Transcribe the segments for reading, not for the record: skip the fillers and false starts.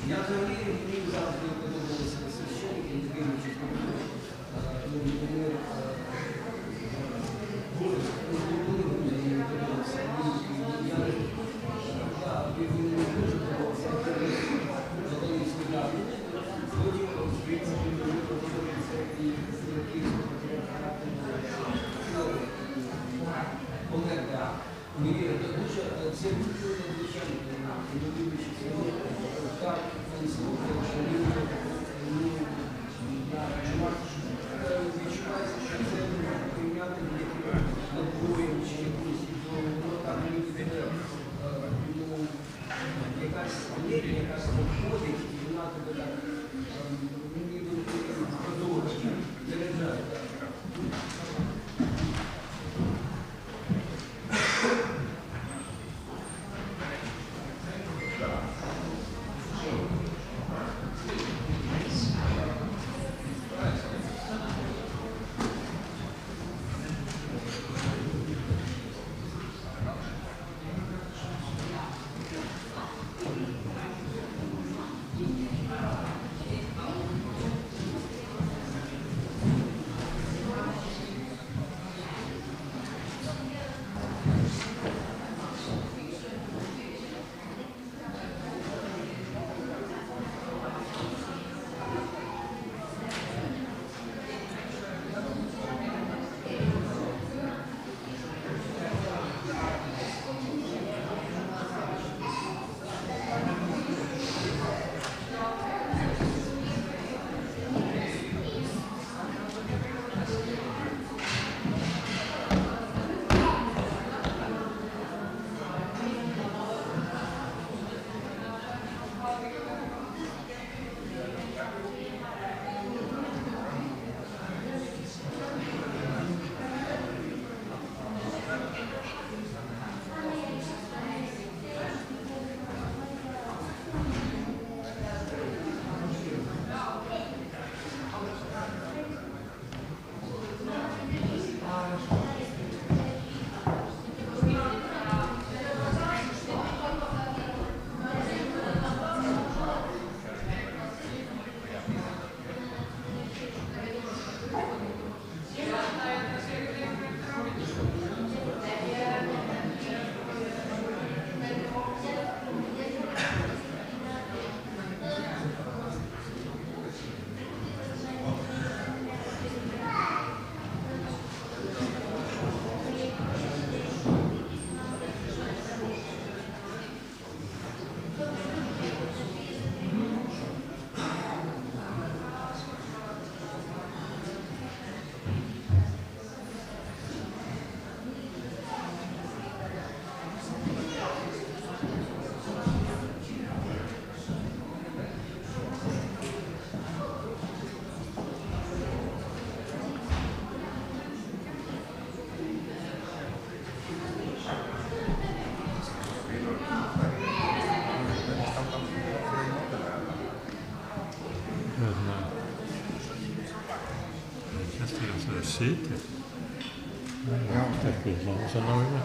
Я взагалі мені завжди подобалися священники, не дивлячись на те, вони були мені не подобалися. Я не дуже подобався, коли сказали. Потім, в принципі, мені подобається і київського патріархату Олега. Мені дуже це дуже надзвичайно, не дивлячись на те, так, він слухає, що він відчувається, що це не можна прийняти якимось надбоєм чи якусь воно так якась енергія, якась надходить, і вона тебе так ніби продовжує, заряджає. Sitte. Ja, tak je znovu za novima.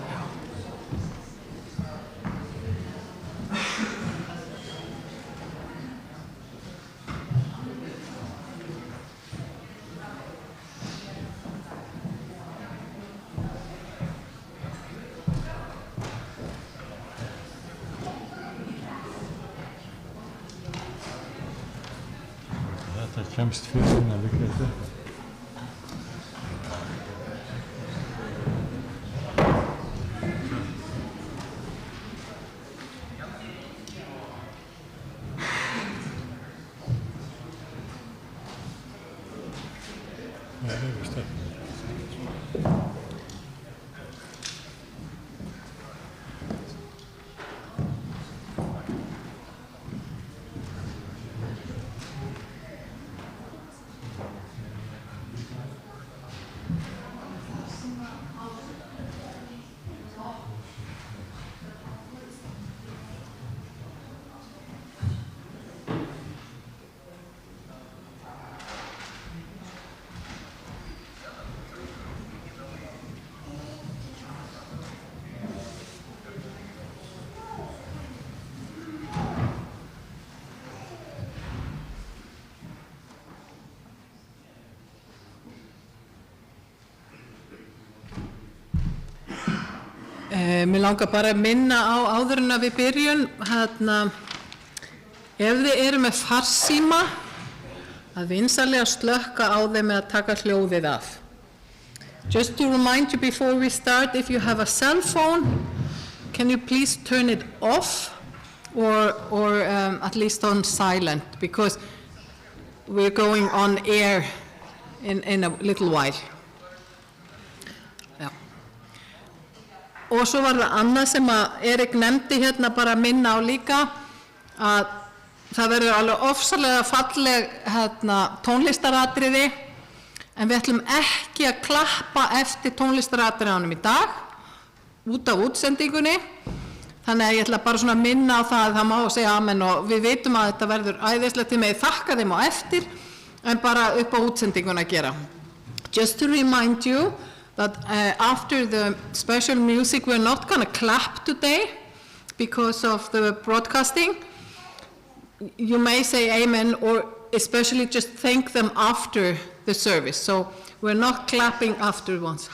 Ja, dat klemst veel in de kette. Ja, dat is dat. Mér langar bara að minna á áður en að við byrjun, ef þið eru með farsíma, að vinsamlega slökka á þeim með að taka hljóðið af. Just to remind you before we start, if you have a cell phone, can you please turn it off or at least on silent, because we're going on air in a little while. Og svo var það annað sem að Erik nefndi hérna bara að minna á líka, að það verður alveg ofsalega falleg tónlistaratriði, en við ætlum ekki að klappa eftir tónlistaratriðanum í dag, út af útsendingunni, þannig að ég ætla bara svona að minna á það að það má segja amen, og við vitum að þetta verður æðislegt, þið megið þakka þeim á eftir, en bara upp á útsendinguna að gera. Just to remind you, that after the special music, we're not going to clap today because of the broadcasting. You may say amen, or especially just thank them after the service. So we're not clapping afterwards.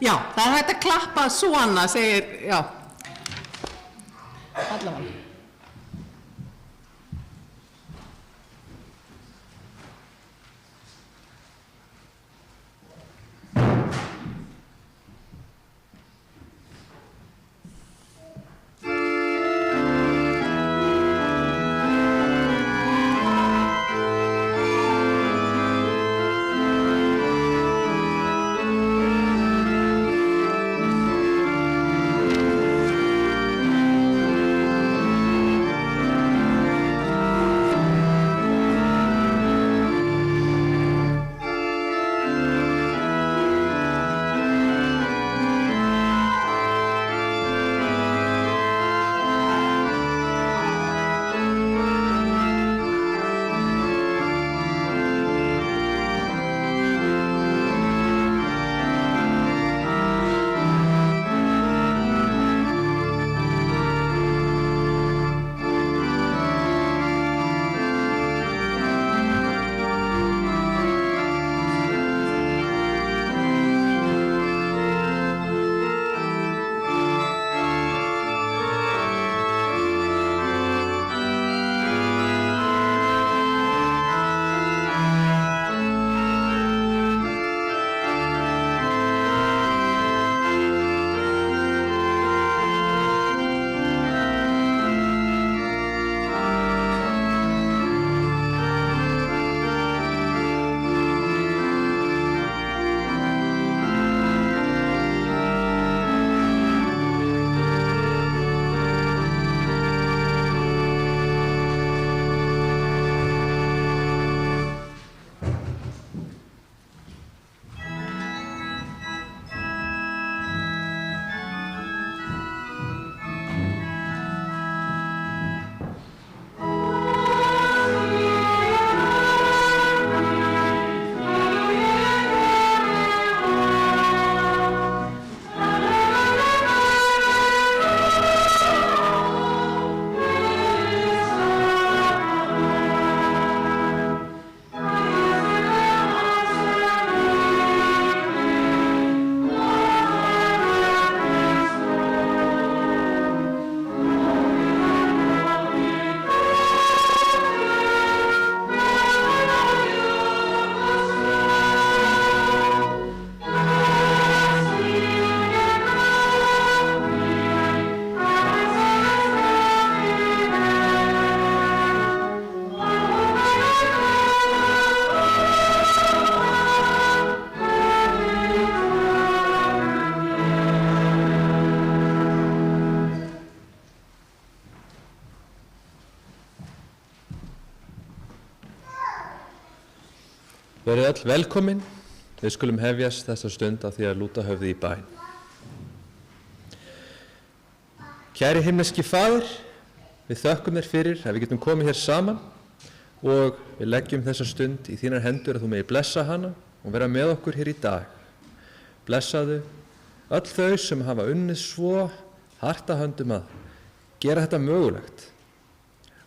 Já, það er hægt að klappa svona, segir, já. Allavega. Verið öll velkomin. Við skulum hefjast þessa stund á því að lúta höfði í bæn. Kæri himneski Faðir, við þökkum þér fyrir að við getum komið hér saman og við leggjum þessa stund í þínar hendur að þú megi blessa hana og vera með okkur hér í dag. Blessaðu öll þau sem hafa unnið svo hart að höndum að gera þetta mögulegt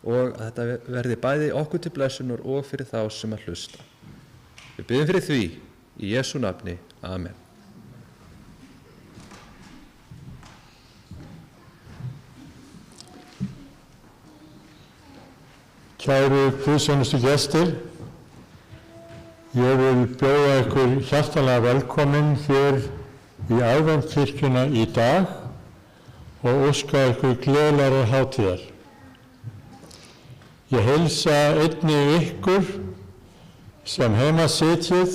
og að þetta verði bæði okkur til blessunar og fyrir þá sem að hlusta. Við biðjum fyrir því í Jesú nafni. Amen. Kæru guðsþjónustu gestir, ég vil bjóða ykkur hjartanlega velkomin hér í Adventkirkjuna í dag og óska ykkur gleðilegrar hátíðar. Ég heilsa einnig ykkur sem heima sitjið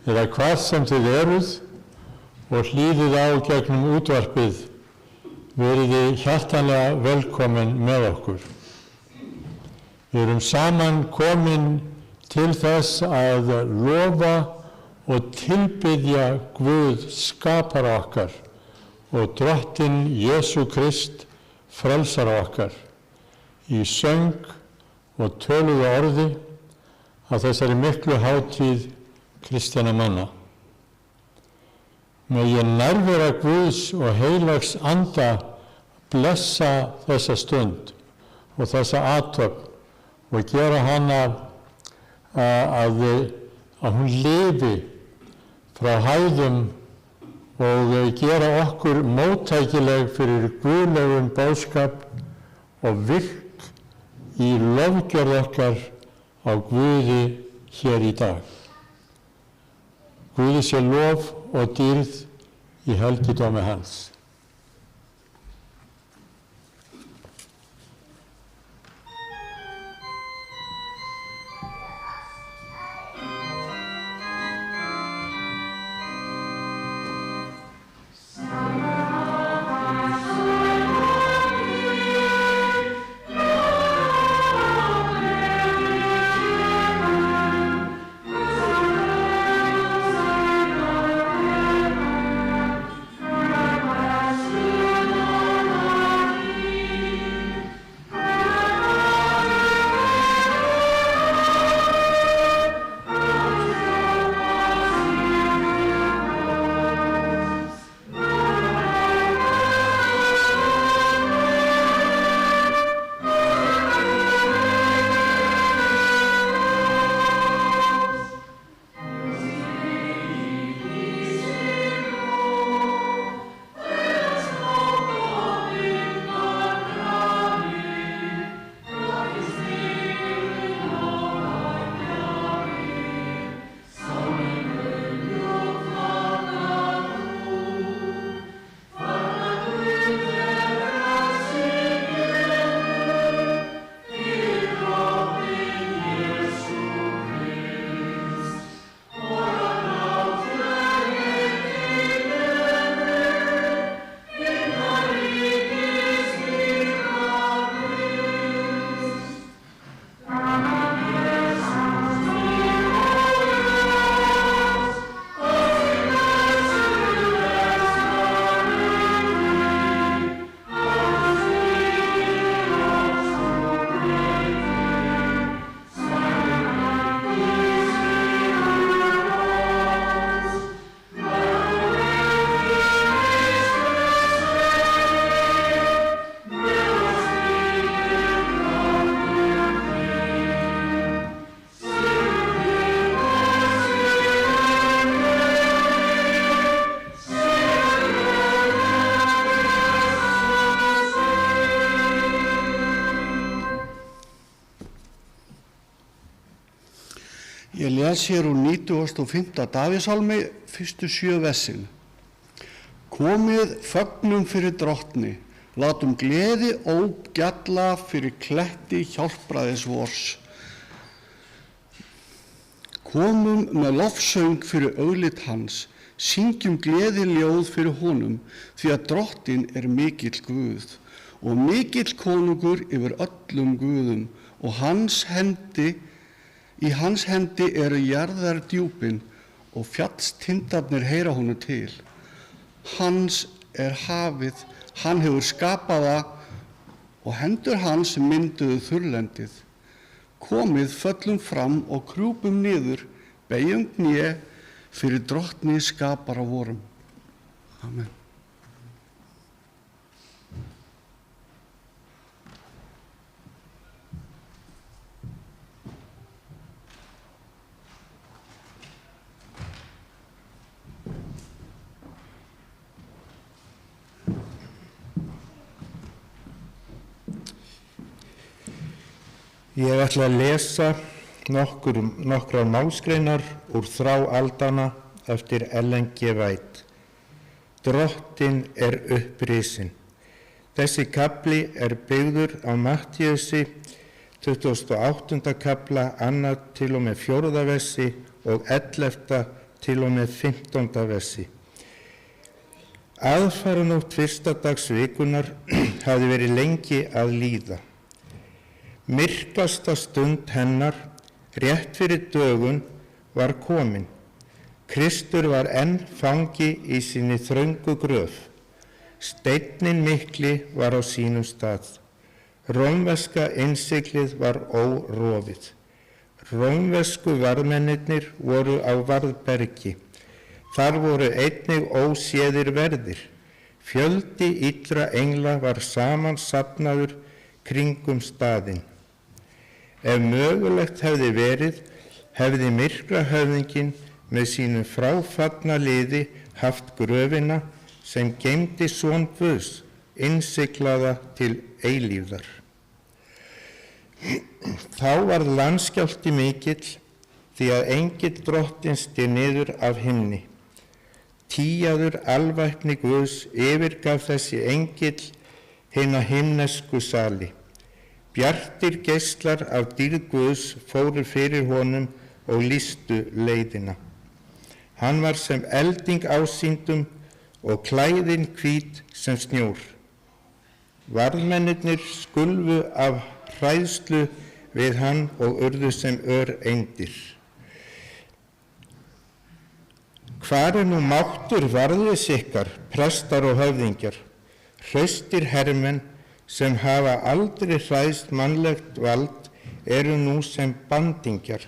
eða hvað sem þið eruð og hlýðið á gegnum útvarpið, veriði hjartanlega velkomin með okkur. Við erum saman komin til þess að lofa og tilbiðja Guð skapara okkar og Drottinn Jesú Krist frelsara okkar í söng og töluðu orði á þessari miklu hátíð kristjanna manna. Megi nærvera Guðs og heilags anda blessa þessa stund og þessa athöfn og gera hana að hún lifi frá hæðum og gera okkur móttækileg fyrir guðlegum boðskap og virk í lofgjörð okkar á Guði hér í dag. Guði sé lof og dýrð í helgidómi hans. Ég les hér úr 95. Davíðsálmi, fyrstu 7 versin. Komið fögnum fyrir drottni, látum gleði ógjalla fyrir kletti hjálpræðis vors. Komum með lofsöng fyrir augliti hans, syngjum gleði ljóð fyrir honum, því að drottinn er mikill Guð og mikill konungur yfir öllum guðum og hans hendi Í hans hendi eru jarðar djúpin og fjallstindarnir heyra honum til. Hans er hafið, hann hefur skapað það og hendur hans mynduðu þurrlendið. Komið föllum fram og krjúpum niður, beygjum kné fyrir drottni skapara vorum. Amen. Ég ætla að lesa nokkrar málsgreinar úr Þrá aldanna eftir Ellen G. White. Drottinn er upprisin. Þessi kafli er byggður á Mattíusi 28. kafla 2. til og með 4. versi og 11. til og með 15. versi. Aðfaranótt fyrsta dags vikunar hafði verið lengi að líða. Myrkasta stund hennar, rétt fyrir dögun, var komin. Kristur var enn fangi í sinni þröngu gröf. Steinninn mikli var á sínum stað. Rómverska innsiglið var órofið. Rómversku varðmennirnir voru á varðbergi. Þar voru einnig óséðir verðir. Fjöldi illra engla var samansafnaður kringum staðinn. Ef mögulegt hefði verið, hefði myrkrahöfðinginn með sínum fráfallna liði haft gröfina sem geymdi son Guðs, innsiglaða til eilífðar. Þá varð landskjálfti mikill því að engill drottins steg niður af himni. Tíaður alvæpni Guðs yfirgaf þessi engill hina himnesku sali. Bjartir geislar af dýrð Guðs fóru fyrir honum og lýstu leiðina. Hann var sem elding ásýndum og klæðin hvít sem snjór. Varðmennirnir skulfu af hræðslu við hann og urðu sem öreindir. Hvar er nú máttur varðis ykkar, prestar og höfðingjar, hraustir hermenn sem hafa aldrei hræðst mannlegt vald eru nú sem bandingjar,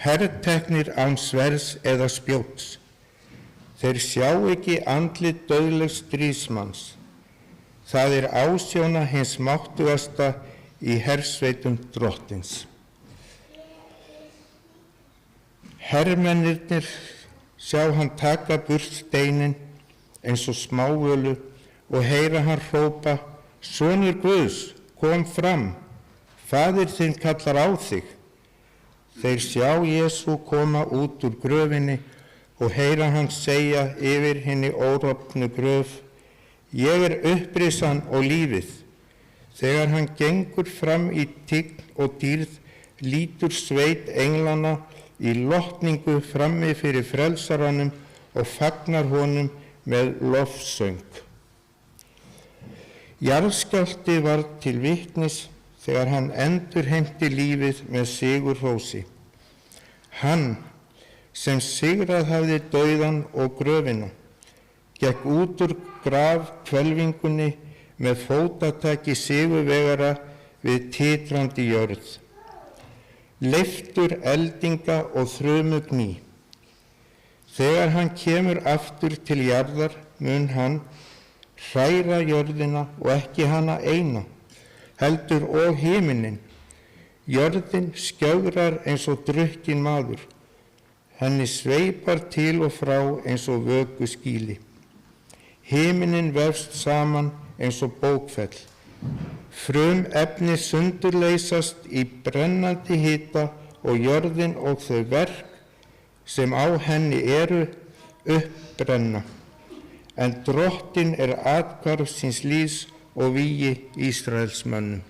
herteknir án sverðs eða spjóts. Þeir sjá ekki andlit dauðlegs stríðsmanns. Það er ásjóna hins máttugasta í hersveitum drottins. Hermennirnir sjá hann taka burt steinin eins og smávölu og heyra hann hrópa: Sonur Guðs, kom fram, faðir þinn kallar á þig. Þeir sjá Jesú koma út úr gröfinni og heyra hann segja yfir hinni órofnu gröf: Ég er upprisan og lífið. Þegar hann gengur fram í tign og dýrð, lítur sveit englana í lotningu frammi fyrir frelsaranum og fagnar honum með lofsöng. Jarðskjálfti varð til vitnis þegar hann endurheimti lífið með sigurhrósi. Hann, sem sigrað hafði dauðan og gröfina, gekk út úr graf hvelfingunni með fótataki sigurvegara við titrandi jörð. Leiftur eldinga og þrumugný. Þegar hann kemur aftur til jarðar mun hann hræra jörðina og ekki hana eina, heldur og himinin. Jörðin skjögrar eins og drukkin maður. Henni sveipar til og frá eins og vöku skýli. Himinin vefst saman eins og bókfell. Frum efni sundurleysast í brennandi hita og jörðin og þau verk sem á henni eru uppbrenna. En Drottinn er athvarf síns lífs og vígi Ísraelsmönnum.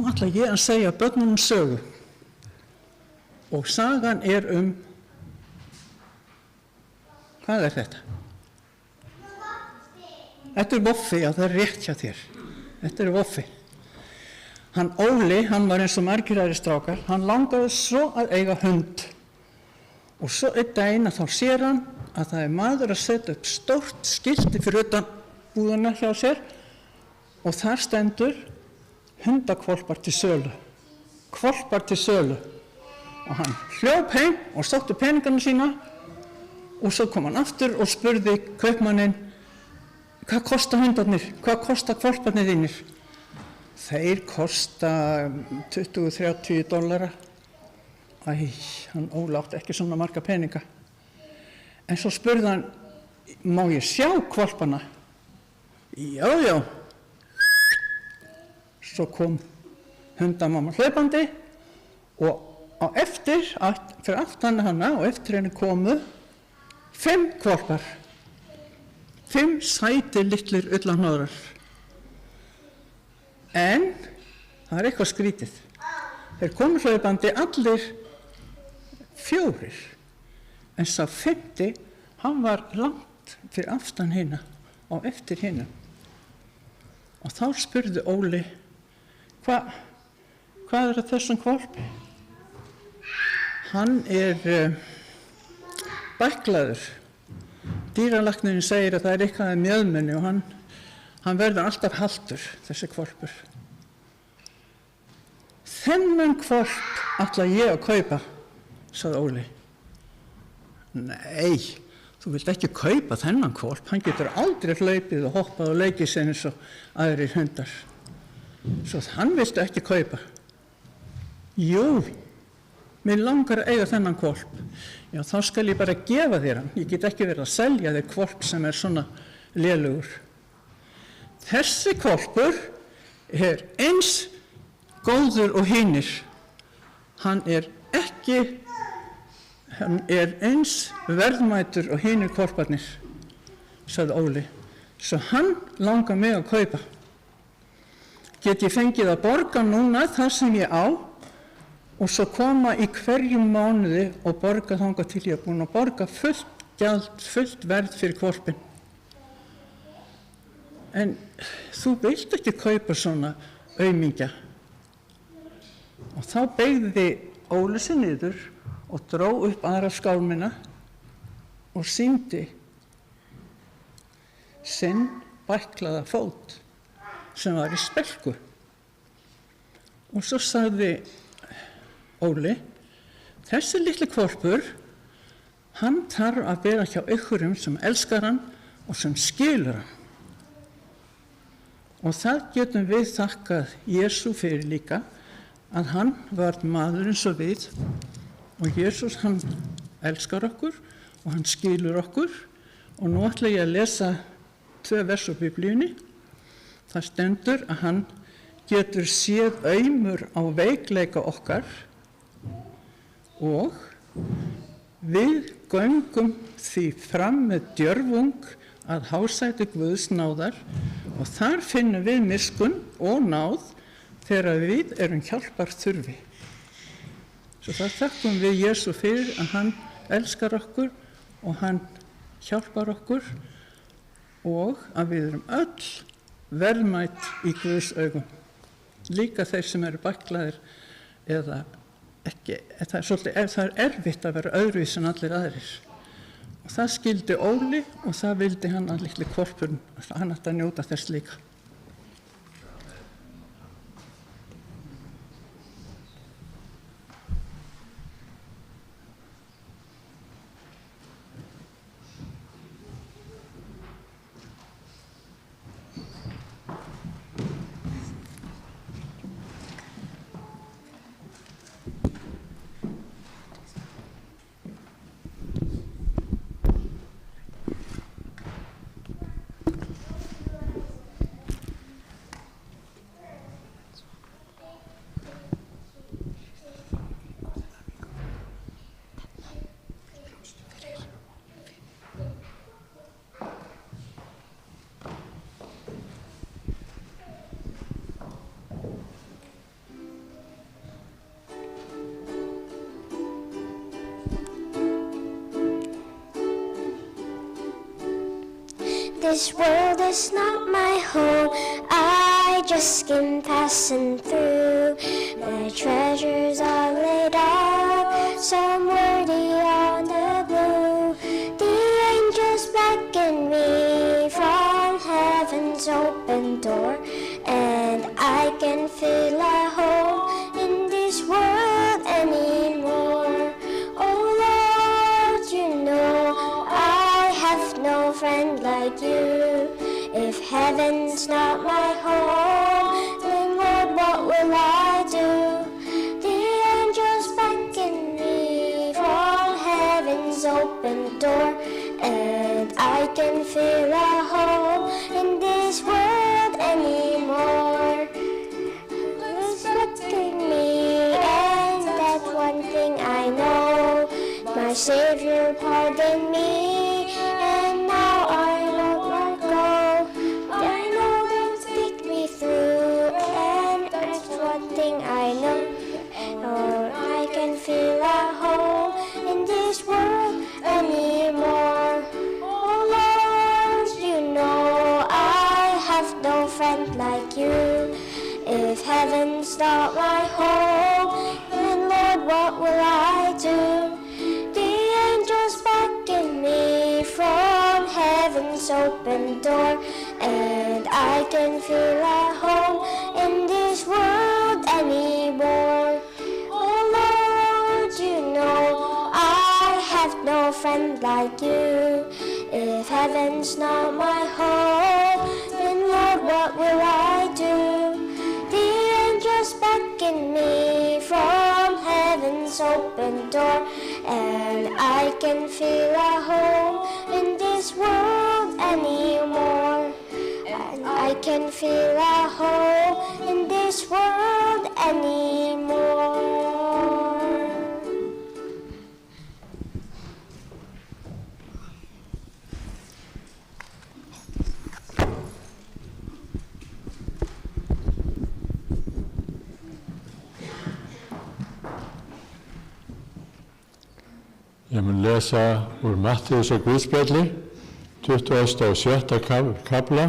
Nú ætla ég að segja börnunum sögu og sagan er hvað er þetta? Þetta er Voffi, já það er rétt hjá þér. Þetta er Voffi. Hann Óli, hann var eins og margir aðrir strákar, hann langaði svo að eiga hund. Og svo einn daginn að þá sér hann að það er maður að setja upp stórt skilti fyrir utan búðuna hjá sér og þar stendur hundakvolpar til sölu. Hvolpar til sölu. Og hann hljóp heim og sótti peningana sína og svo kom hann aftur og spurði kaupmanninn: hvað kosta hundarnir? Hvað kosta hvolparnir þínir? Þeir kosta $20-30. Æ, hann Óli átti ekki svona marga peninga. En svo spurði hann: má ég sjá hvolpana? Já, já. Svo kom hundamamma hlaupandi og á eftir, fyrir aftan hana og eftir henni komu 5 hvolpar. 5 sætir litlir ullarhnoðrar. En það er eitthvað skrítið. Þeir komu hlaupandi allir 4, en sá 5. hann var langt fyrir aftan hina og eftir hina. Og þá spurði Óli: hvað er að þessum hvolpi? Hann er bæklaður. Dýralæknirinn segir að það er eitthvað með mjöðmunni og hann verður alltaf haltur, þessi hvolpur. Þennan hvolp ætla ég að kaupa, sagði Óli. Nei, þú vilt ekki kaupa þennan hvolp, hann getur aldrei hlaupið og hoppað og leikið sér eins og aðrir hundar. Svo hann viltu ekki kaupa. Jú, mér langar að eiga þennan hvolp. Já, þá skal ég bara gefa þér hann. Ég get ekki verið að selja þér hvolp sem er svona lélugur. Þessi hvolpur er eins góður og hinir. Hann er eins verðmætur og hinir hvolparnir, sagði Óli. Svo hann langar mig að kaupa. Get ég fengið að borga núna það sem ég á og svo koma í hverjum mánuði og borga þangað til ég er búin að borga fullt gjald, fullt verð fyrir hvolpinn. En þú vilt ekki kaupa svona aumingja. Og þá beygði Óli sig niður og dró upp aðra skálmina og sýndi sinn bæklaða fót sem var í spelku. Og svo sagði Óli: þessi litli hvolpur, hann þarf að vera hjá ykkurum sem elskar hann og sem skilur hann. Og það getum við þakkað Jesú fyrir líka, að hann var maður eins og við og Jesús hann elskar okkur og hann skilur okkur. Og nú ætla ég að lesa 2 vers úr Biblíunni. Það stendur að hann getur séð aumur á veikleika okkar og við göngum því fram með djörfung að hásæti Guðs náðar og þar finnum við miskunn og náð þegar við erum hjálpar þurfi. Svo það þakkum við Jesú fyrir að hann elskar okkur og hann hjálpar okkur og að við erum öll verðmæt í Guðs augum. Líka þeir sem eru bæklaðir eða ekki, það er erfitt að vera öðruvísi en allir aðrir. Og það skildi Óli og það vildi hann að litli hvolpurinn, hann ætti að njóta þess líka. This world is not my home, I just skim passing through. My treasures are laid up, somewhere beyond the blue. The angels beckon me from heaven's open door, and I can feel a home in this world anymore. Oh Lord, you know I have no friend like you. If heaven's not my home, then Lord, what will I do? The angels beckon me from heaven's open door, and I can feel a home in this world anymore. Respecting me, and that one thing I know, my Savior pardoned me, and now I won't let go. I know they'll take me through, and that's one thing I know. Oh, I can feel a home in this world anymore. Oh Lord, you know I have no friend like you. If heaven's not my home, then Lord, what will I do? The angels beckon me from heaven's open door, and I can feel a home in this world anymore. Oh Lord, you know I have no friend like you. If heaven's not my home, then Lord, what will I do? The angels beckon me from heaven's open door, and I can feel a home in this world anymore. And I can feel a home in this world anymore. Ég mun lesa úr Mattheus og Guðspjalli, 27. kafla,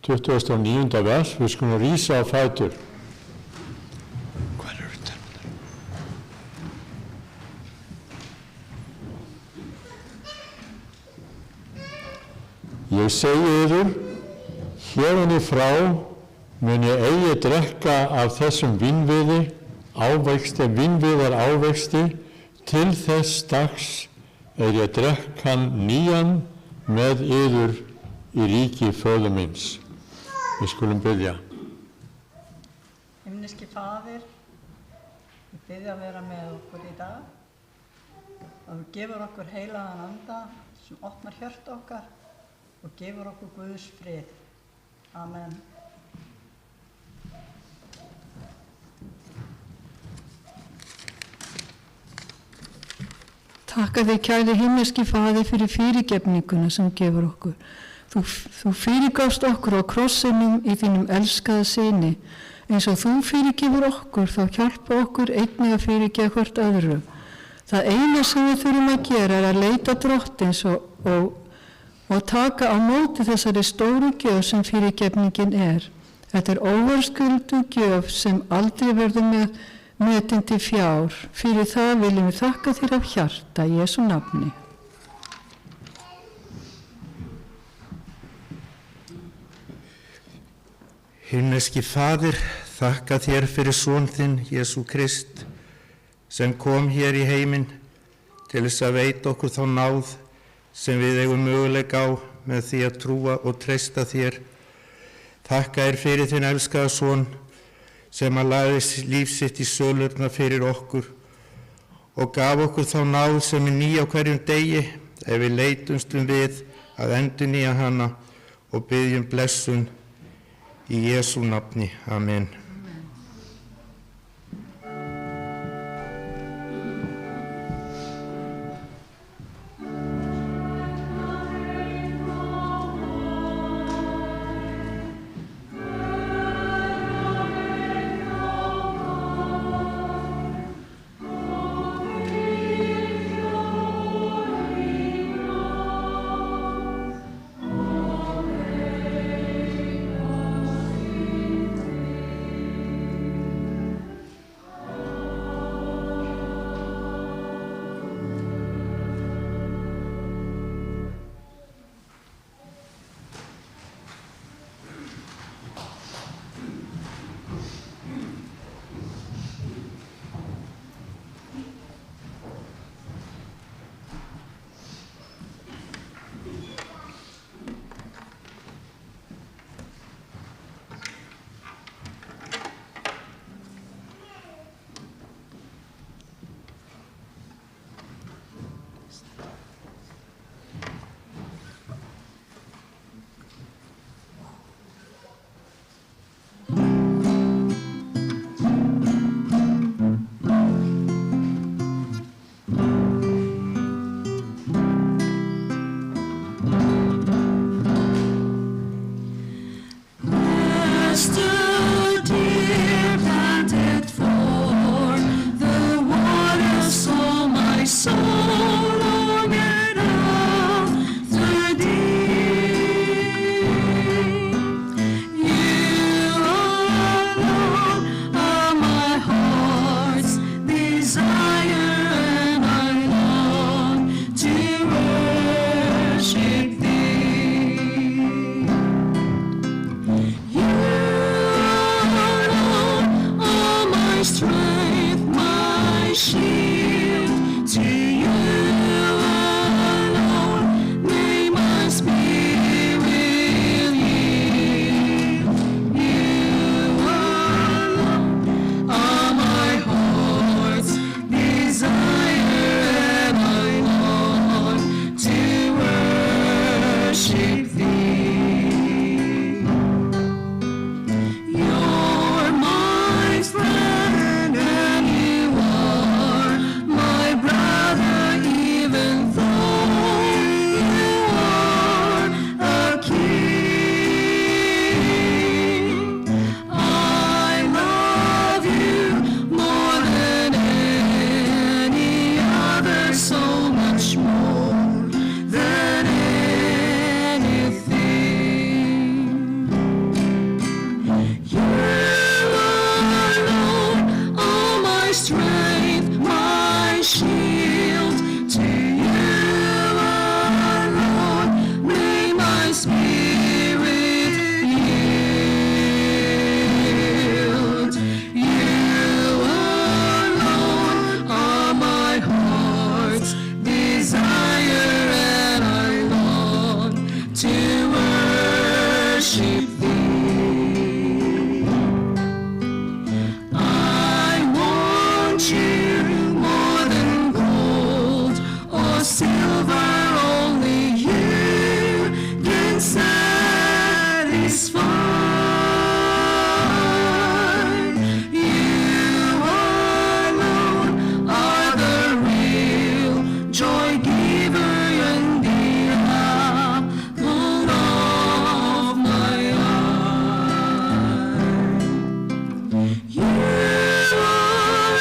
29. vers. Við skulum rísa á fætur. Ég segi yður, hérðan í frá mun ég eigi drekka af þessum vínviði, vínviðar ávexti, til þess dags ég drekk hann nýjan með yður í ríki föður míns. Við skulum biðja. Himneski Faðir, ég biðja að vera með okkur í dag, að þú gefur okkur heilagan anda sem opnar hjört okkar og gefur okkur Guðs frið. Amen. Takka þig, kæri himneski Faðir, fyrir fyrirgefninguna sem gefur okkur. Þú fyrirgafst okkur á krossinum í þínum elskaða syni. Eins og þú fyrirgefur okkur, þá hjálpa okkur einnig að fyrirgefa hvort öðru. Það eina sem við þurfum að gera er að leita Drottins og taka á móti þessari stóru gjöf sem fyrirgefningin er. Þetta er óverðskuldu gjöf sem aldrei verður metin til fjár. Fyrir það viljum við þakka þér af hjarta í Jesú nafni. Himneski Faðir, þakka þér fyrir son þinn, Jesú Krist, sem kom hér í heiminn til þess að veita okkur þá náð sem við eigum möguleika á með því að trúa og treysta þér. Þakka þér fyrir þinn elskaða son sem að lagði líf sitt í sölurnar fyrir okkur og gaf okkur þá náð sem er ný á hverjum degi ef við leitumstum við að endurnýja hana og byggjum blessun í Jesú nafni. Amen. for silver only you can satisfy. You alone are the real joy giver and the apple of my eye. You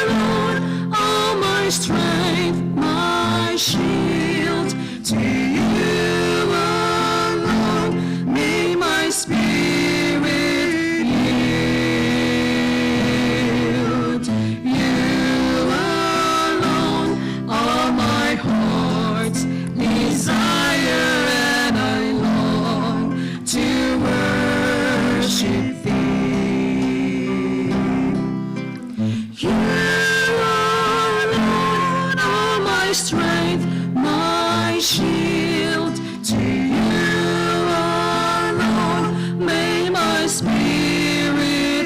alone are my strength, my shield. To you alone may my spirit yield. You alone are my heart's desire, and I long to worship thee. You alone are my strength, my shield. To you alone may my spirit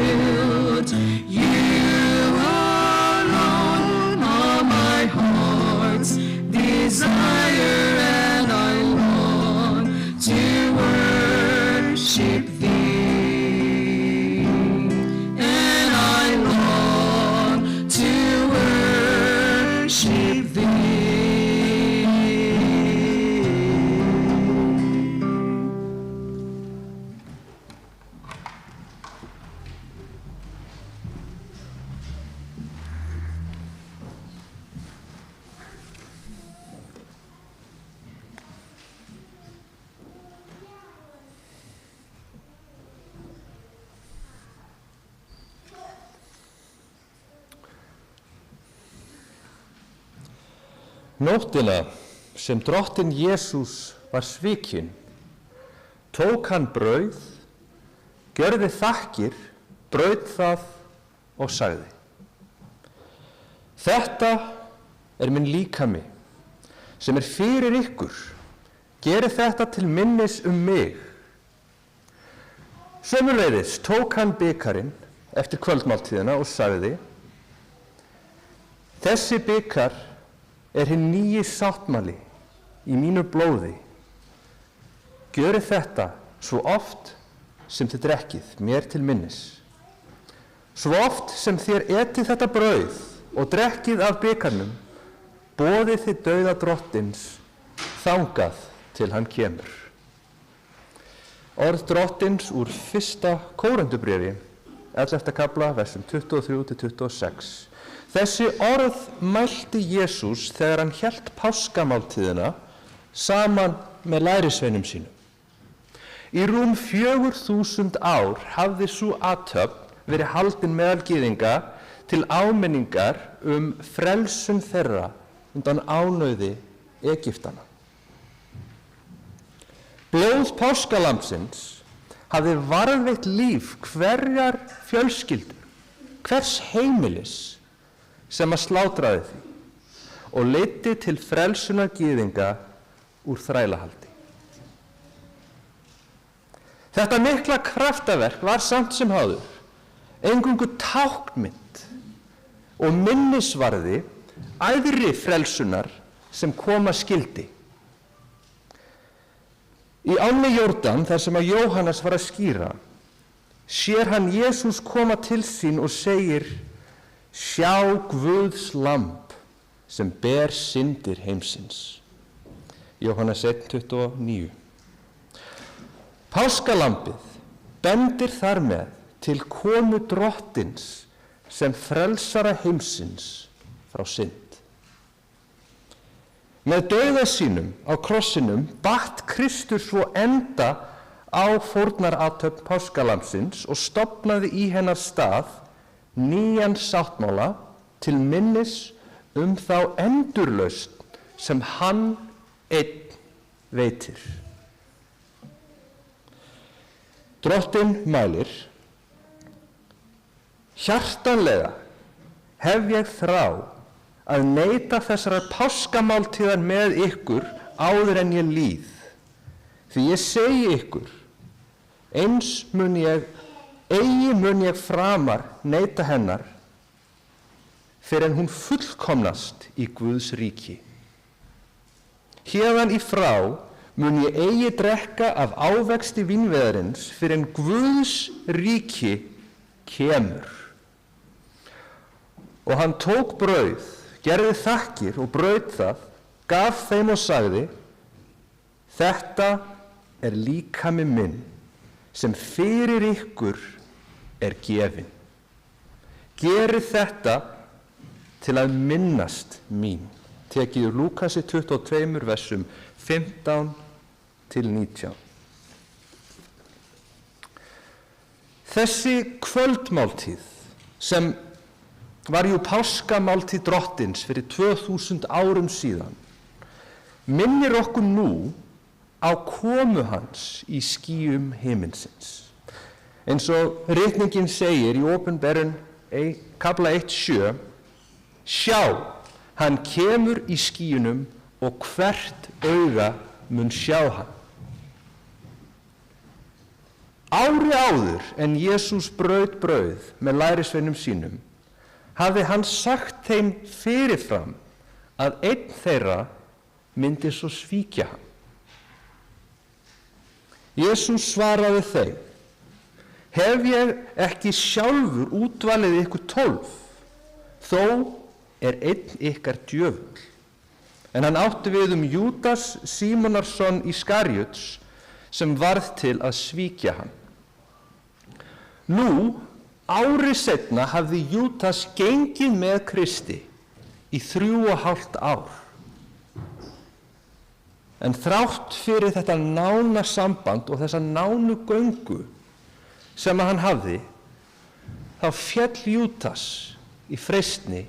yield. You alone are my heart's desire, and I long to worship thee. And I long to worship thee. Nóttina sem drottinn Jesús var svikinn, tók hann brauð, gjörði þakkir, braut það og sagði: Þetta er minn líkami, sem er fyrir ykkur. Gerið þetta til minnis mig. Sömuleiðis tók hann bikarinn eftir kvöldmáltíðina og sagði: Þessi bikar er hinn nýji sáttmáli í mínu blóði. Gjörið þetta svo oft sem þið drekkið mér til minnis. Svo oft sem þér etið þetta brauð og drekkið af bikarnum, boðið þið dauða drottins þangað til hann kemur. Orð drottins úr 1. Kórinthubréfi, 11. kafla, versum 23-26. Þessi orð mælti Jesús þegar hann hélt páskamáltíðina saman með lærisveinum sínum. Í rúm 4000 ár hafði sú athöfn verið haldin meðal gyðinga til áminningar frelsun þeirra undan ánauði Egyptana. Blóð páskalambsins hafði varðveitt líf hverjar fjölskyldu, hvers heimilis sem að slátraði því og leiddi til frelsunar gyðinga úr þrælahaldi. Þetta mikla kraftaverk var samt sem áður eingöngu táknmynd og minnisvarði æðri frelsunar sem koma skyldi. Í ánni Jórdan, þar sem að Jóhannes var að skýra, sér hann Jesús koma til sín og segir: Sjá Guðs lamb sem ber syndir heimsins. Jóhannes 1:29. Páskalambið bendir þar með til komu drottins sem frelsara heimsins frá synd. Með dauða sínum á krossinum batt Kristur svo enda á fórnarathöfn páskalambsins og stofnaði í hennar stað nýjan sáttmála til minnis þá endurlausn sem hann einn veitir. Drottinn mælir: Hjartanlega hef ég þrá að neyta þessarar páskamáltíðar með ykkur áður en ég líð. Því ég segi ykkur, eigi mun ég framar neyta hennar, fyrr en hún fullkomnast í Guðs ríki. Héðan í frá mun ég eigi drekka af ávexti vínviðarins fyrr en Guðs ríki kemur. Og hann tók brauð, gerði þakkir og braut það, gaf þeim og sagði: Þetta er líkami minn sem fyrir ykkur er gefinn. Gerið þetta til að minnast mín. Tekið úr Lúkasi 22 versum 15 til 19. Þessi kvöldmáltíð sem var jú páskamáltíð drottins fyrir 2000 árum síðan minnir okkur nú á komu hans í skýjum himinsins. Eins og ritningin segir í Opinberun kafla 1:7: Sjá, hann kemur í skýjunum og hvert auga mun sjá hann. Ári áður en Jesús braut brauð með lærisveinum sínum hafði hann sagt þeim fyrirfram að einn þeirra myndi svo svíkja hann. Jesús svaraði þeim: Hef ég ekki sjálfur útvalið ykkur 12, þó er einn ykkar djöfull. En hann átti við Júdas Símonarsson Ískariots sem varð til að svíkja hann. Nú, ári seinna hafði Júdas gengið með Kristi í 3,5 ár. En þrátt fyrir þetta nána samband og þessa nánu göngu sem hann hafði, þá féll Júdas í freistni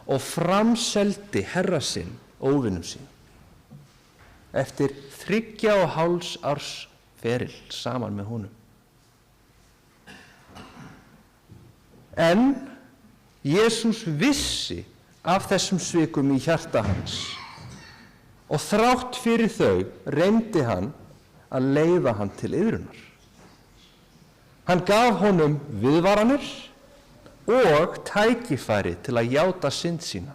og framseldi herra sinn óvinum sín eftir 3,5 árs feril saman með honum. En Jesús vissi af þessum svikum í hjarta hans og þrátt fyrir þau reyndi hann að leiða hann til iðrunar. Hann gaf honum viðvaranir og tækifæri til að játa synd sína.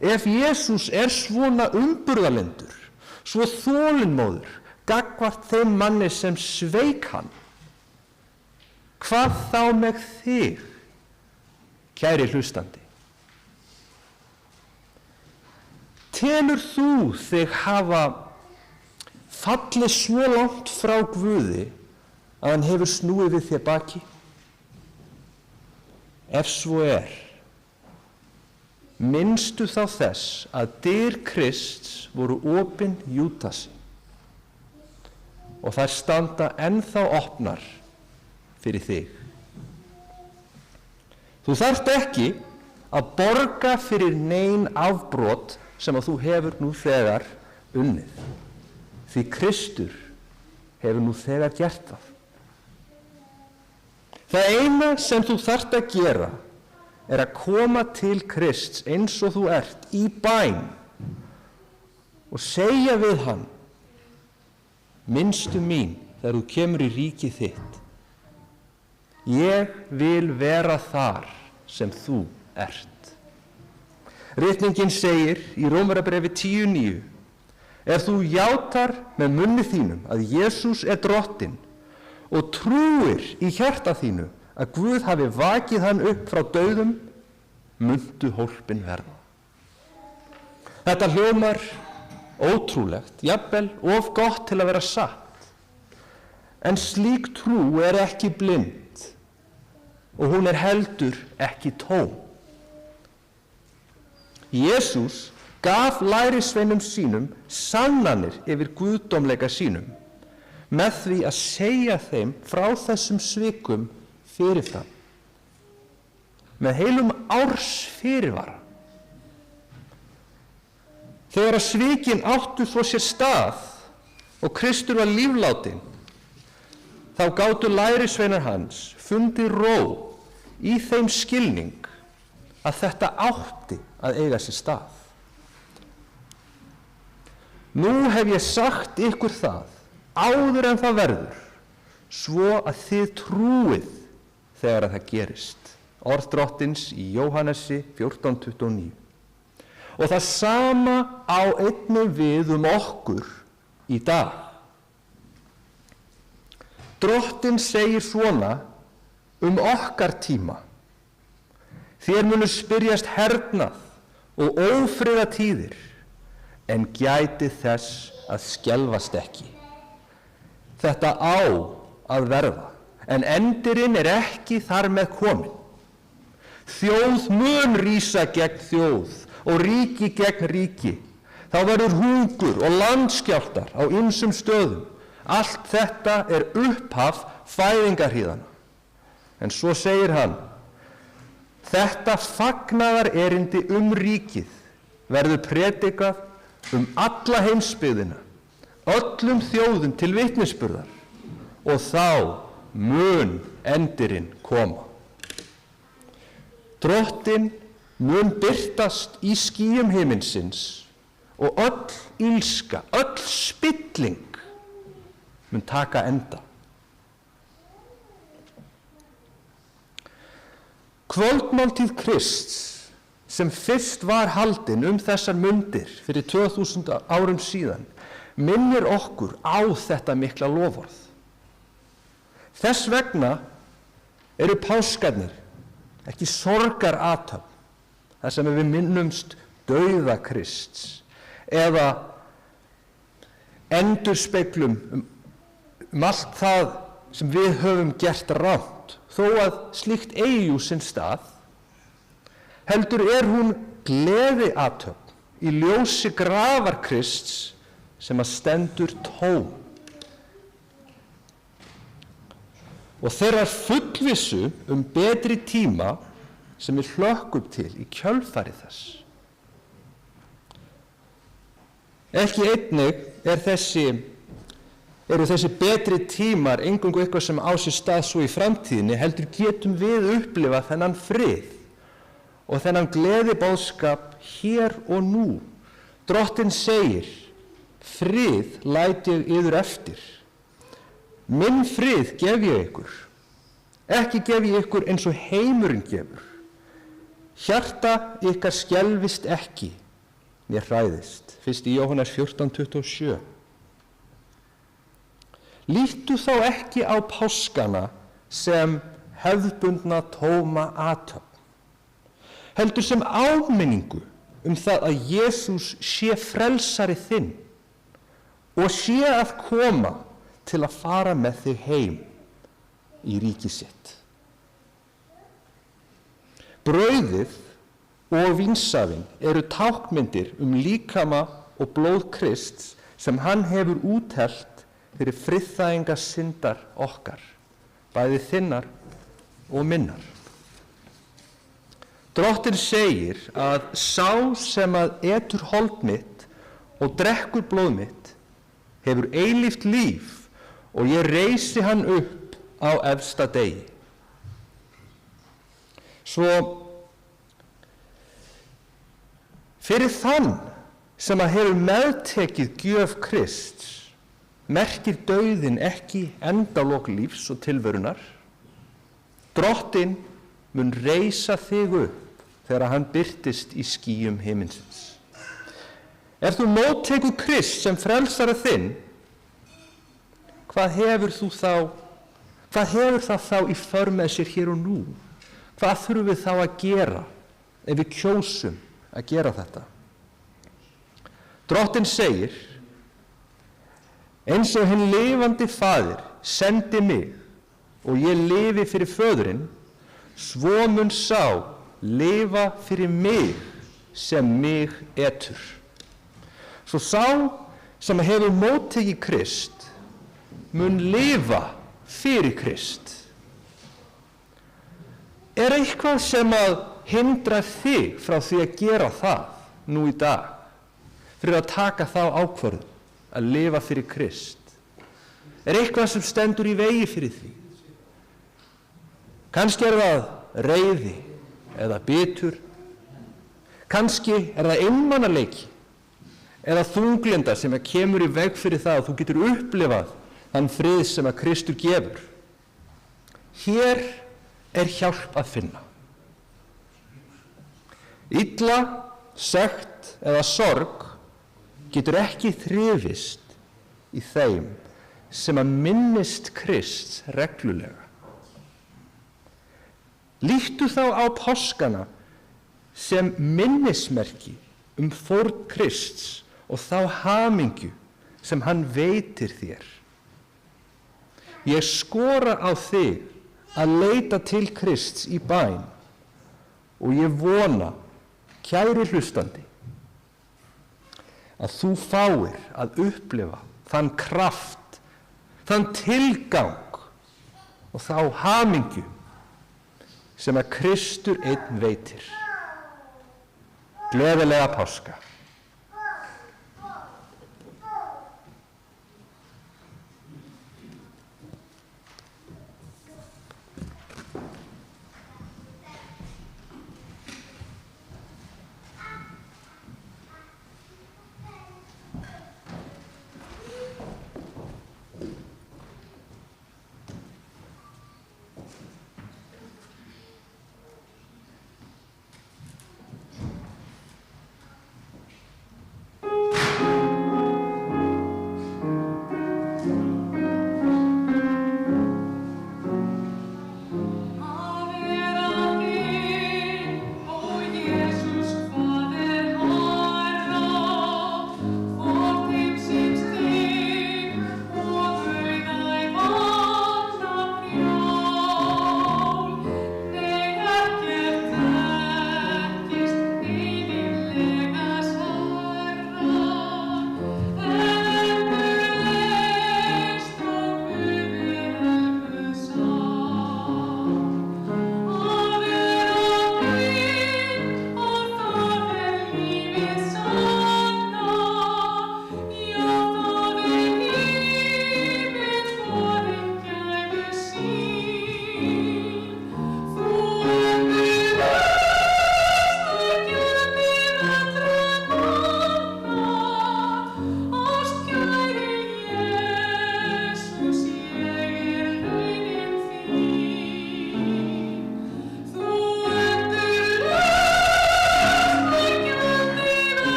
Ef Jesús er svona umburðarlyndur, svo þolinmóður gagnvart þeim manni sem sveik hann, hvað þá með þig, kæri hlustandi? Telur þú þig hafa fallið svo langt frá Guði að hann hefur snúið við þér baki? Ef svo er, minnstu þá þess að dyr Krists voru opin Júdasi og þær standa ennþá opnar fyrir þig. Þú þarft ekki að borga fyrir nein afbrot sem að þú hefur nú þegar unnið, því Kristur hefur nú þegar gert það. Það eina sem þú þarft að gera er að koma til Krists eins og þú ert í bæn og segja við hann: Minnstu mín þegar þú kemur í ríkið þitt. Ég vil vera þar sem þú ert. Ritningin segir í Rómverjabréfi 10:9: Ef þú játar með munni þínum að Jesús er drottinn og trúir í hjarta þínu að Guð hafi vakið hann upp frá dauðum, muntu hólpin verða. Þetta hljómar ótrúlegt, jafnvel of gott til að vera satt. En slík trú er ekki blind og hún er heldur ekki tóm. Jesús gaf lærisveinum sínum sannanir yfir guðdómleika sínum með því að segja þeim frá þessum svikum fyrirfram, með heilum árs fyrirvara. Þegar að svikin áttu svo sér stað og Kristur var líflátinn, þá gátu lærisveinar hans fundið ró í þeim skilning að þetta átti að eiga sér stað. Nú hef ég sagt ykkur það áður en það verður, svo að þið trúið þegar að það gerist. orð Drottins í Jóhannesi 14:29. Og það sama á einnig við okkur í dag. Drottinn segir svona okkar tíma: þér munu spyrjast hernað og ófriðatíðir, en gætið þess að skelfast ekki. Þetta á að verða, en endirinn ekki þar með kominn. Þjóð mun rísa gegn þjóð og ríki gegn ríki. Þá verður hungur og landskjálftar á ýmsum stöðum. Allt þetta upphaf fæðingarhríðanna. En svo segir hann: þetta fagnaðarerindi ríkið verður predikað alla heimsbyggðina, öllum þjóðum til vitnisburðar, og þá mun endirinn koma. Drottinn mun birtast í skýjum himinsins og öll illska, öll spilling mun taka enda. Kvöldmáltíð Krists sem fyrst var haldin þessar mundir fyrir 2000 árum síðan minnir okkur á þetta mikla loforð. Þess vegna eru páskarnir ekki sorgarathöfn, þar sem við minnumst dauða Krists eða endurspeglum allt það sem við höfum gert rangt, þó að slíkt eigi jú sinn stað. Heldur hún gleðiathöfn í ljósi grafar Krists sem stendur tóm. Og þeirrar fullvissu betri tíma sem við hlökkum til í kjölfari þess. Ekki einnig eru þessi betri tímar eingöngu eitthvað sem á sér stað svo í framtíðinni, heldur getum við upplifað þennan frið og þennan gleðiboðskap hér og nú. Drottinn segir: frið læt ég yður eftir. Minn frið gef ég ykkur. Ekki gef ég ykkur eins og heimurinn gefur. Hjarta ykkar skelfist ekki, né hræðist. 1. Jóhannes 14:27. Líttu þá ekki á páskana sem hefðbundna tóma athöfn, heldur sem áminningu það að Jesús sé frelsari þinn og sé að koma til að fara með þig heim í ríki sitt. Brauðið og vínsafinn eru tákmyndir líkama og blóð Krists sem hann hefur úthellt fyrir friðþægingar syndar okkar, bæði þinnar og minnar. Drottinn segir að sá sem etur hold mitt og drekkur blóð mitt hefur eilíft líf, og ég reisi hann upp á efsta degi. Svo fyrir þann sem hefur meðtekið gjöf Krists merkir dauðinn ekki endalok lífs og tilverunar. Drottinn mun reisa þig upp þegar hann birtist í skýjum himinsins. Ef þú móttekur Krist sem frelsara þinn, hvað hefur það þá í för með sér hér og nú? Hvað þurfum við þá að gera ef við kjósum að gera þetta? Drottinn segir: eins og hinn lifandi faðir sendi mig og ég lifi fyrir föðurinn, svo mun sá lifa fyrir mig sem mig etur. Svo sá sem hefur móttekið Krist mun lifa fyrir Krist. Er eitthvað sem hindrar þig frá því að gera það nú í dag, fyrir að taka þá ákvörðun að lifa fyrir Krist? Er eitthvað sem stendur í vegi fyrir því? Kannski það reiði eða bitur, kannski það einmanaleiki eða þunglinda sem kemur í veg fyrir það að þú getur upplifað þann frið sem Kristur gefur. Hér hjálp að finna. Illa, sekt eða sorg getur ekki þrifist í þeim sem að minnist Krists reglulega. Líttu þá á páskana sem minnismerki fórn Krists og þá hamingju sem hann veitir þér. Ég skora á þig að leita til Krists í bæn og ég vona, kæri hlustandi, að þú fáir að upplifa þann kraft, þann tilgang og þá hamingju sem að Kristur einn veitir. Gleðilega páska.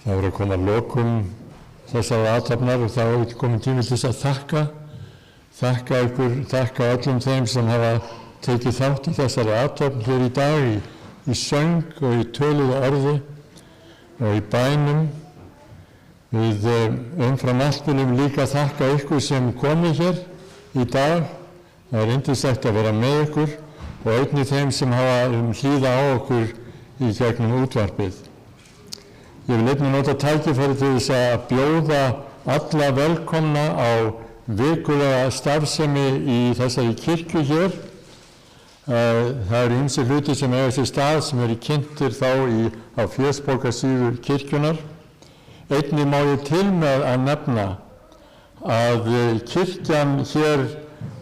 Það voru að koma að lokum þessar athafnar og það var komin tími til þess að þakka öllum þeim sem hafa tekið þátt í þessari athafn hér í dag í söng og í töluðu orði og í bænum. Við umfram allt viljum líka þakka ykkur sem komið hér í dag. Það er yndislegt að vera með ykkur og einnig þeim sem hafa hlýða á okkur í gegnum útvarpið. Ég vil einnig nota tækifæri til þess að bjóða alla velkomna á vikulega starfsemi í þessari kirkju hér. Það eru ýmsir hlutir sem eiga sér stað sem eru kynntir þá á fésbókarsíðu kirkjunar. Einnig má ég til með að nefna að kirkjan hér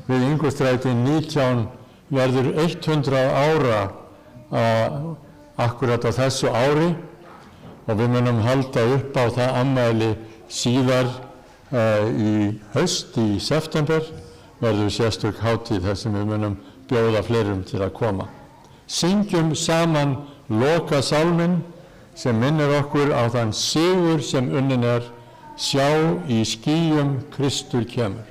við Ingólfsstræti 19 verður 100 ára akkurat á þessu ári og við munum halda upp á það afmæli síðar í haust, í september, verður sérstök hátíð þar sem við munum bjóða fleirum til að koma. Syngjum saman lokasálminn sem minnir okkur á þann sigur sem unnin er, sjá í skýjum Kristur kemur.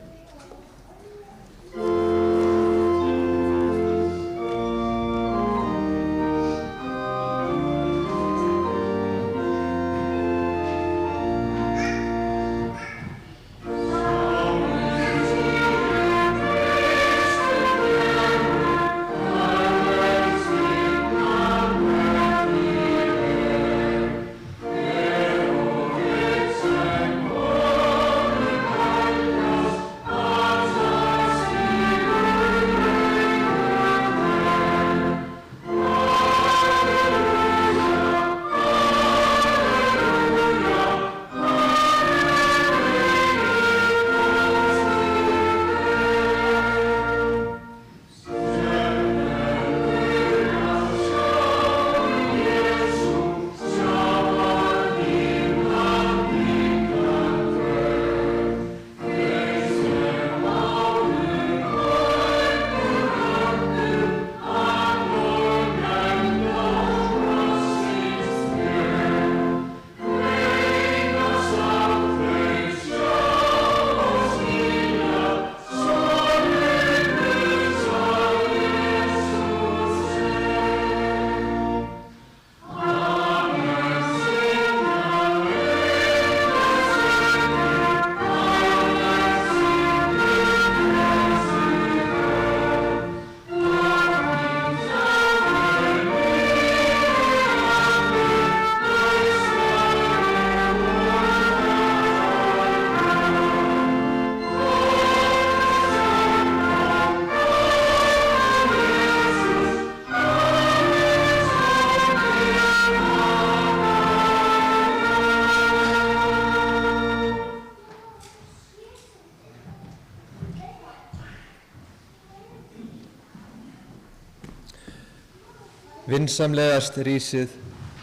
Vinsamlegast rísið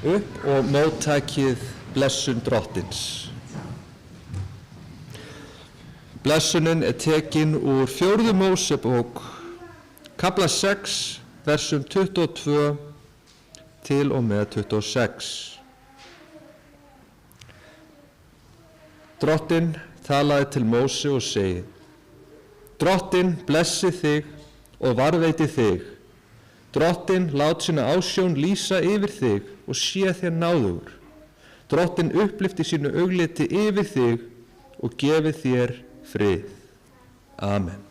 upp og móttakið blessun Drottins. Blessunin er tekin úr 4. Mósebók, kafla 6, versum 22 til og með 26. Drottinn talaði til Móse og segi: Drottinn blessi þig og varðveiti þig. Drottinn lát sína ásjón lýsa yfir þig og sé þér náðugur. Drottinn upplyfti sínu augliti yfir þig og gefi þér frið. Amen.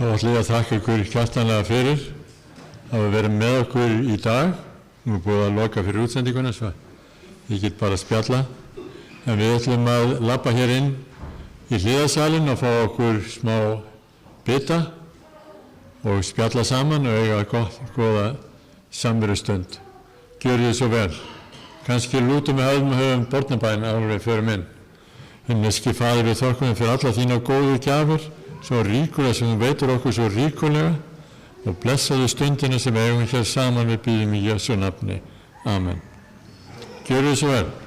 Þá ætlum ég að þakka ykkur hjartanlega fyrir að vera með okkur í dag. Nú er búið að loka fyrir útsendinguna svo ég get bara að spjalla. En við ætlum að labba hér inn í hliðarsalinn og fá okkur smá bita og spjalla saman og eiga góða samverustund. Gjörið þið svo vel. Kannski lútum við höfum Bornabæn áður við förum inn. Himneski Faðir, við þökkum þér fyrir alla þína góðu gjafir, svo ríkulega sem þú veitir okkur svo ríkulega og blessaðu stundina sem eigum hér saman við bíðum í Jesú nafni. Amen. Gjörið þið svo vel.